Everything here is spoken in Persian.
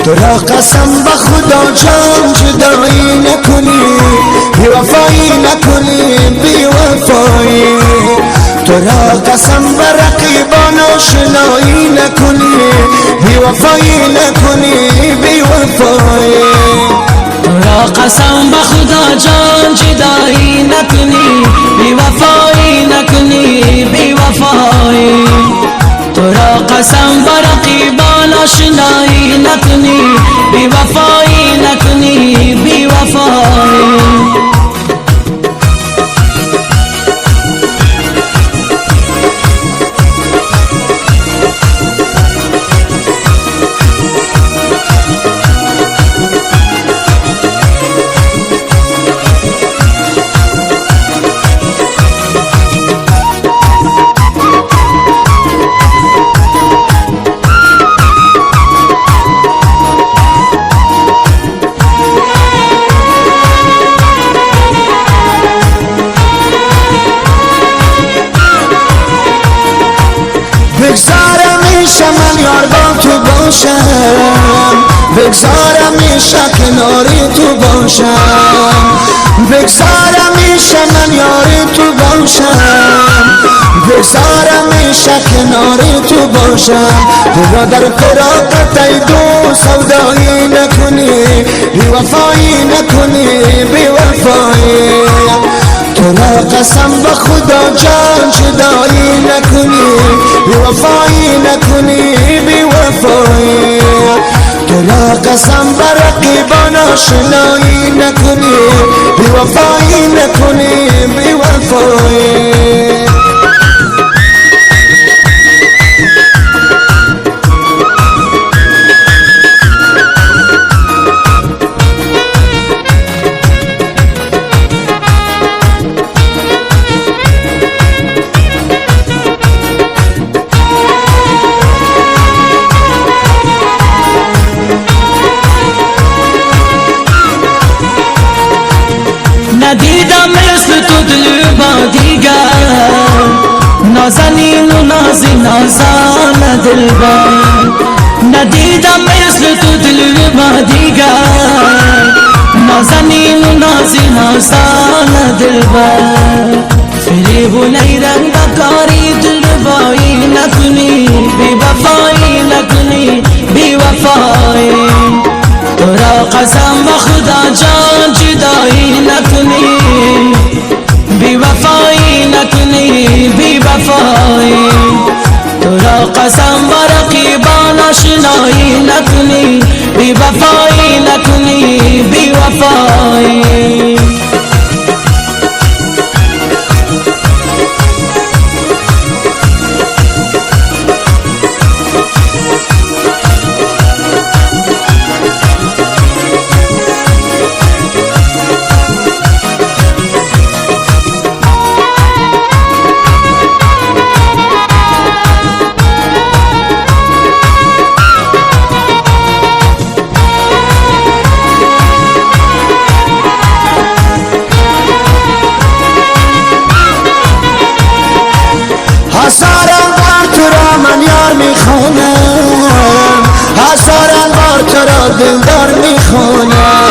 تو را قسم به خدا جان جدایی نکنی، بی وفایی نکنی، بی وفایی. تو را قسم به رقیبان آشنایی نکنی، بی وفایی نکنی، بی وفایی. تو را قسم به خدا جان جدایی نکنی، بی وفایی نکنی، بی وفایی. تو را قسم به رقیبان آشنایی نکنی، بی وفایی نکنی، بی وفایی. بگذارم میشه من یار با تو باشم، بگذارم میشه کناری تو باشم، بگذارم میشه من یار تو باشم، بگذارم میشه کناری تو باشم. دیگه در فراقت ای دو سودایی نکنی، بی وفایی نکنی، بی وفایی. تو را قسم به خدا جان جدایی نکنی، بی وفایی نکنی، بی وفایی. تو را قسم به رقیبان آشنایی نکنی، بی وفایی نکنی، بی وفایی. ندیدم مثل تو دل با دیگر، نازنین و نازی نازان دلبر. ندیدم مثل تو دل با دیگر، نازنین و نازی نازان دلبر. فریب و نیرنگ بکاری دلربایی نکنی، بی وفایی نکنی، بی وفایی. تو را قسم به خدا جان جدایی نکنی، بی وفایی نکنی، بی وفایی. تو را قسم به رقیبان آشنایی نکنی، بی وفایی نکنی، بی وفایی. هزاران بار تو را من یار میخونم، هزاران بار تو را دلدار میخونم.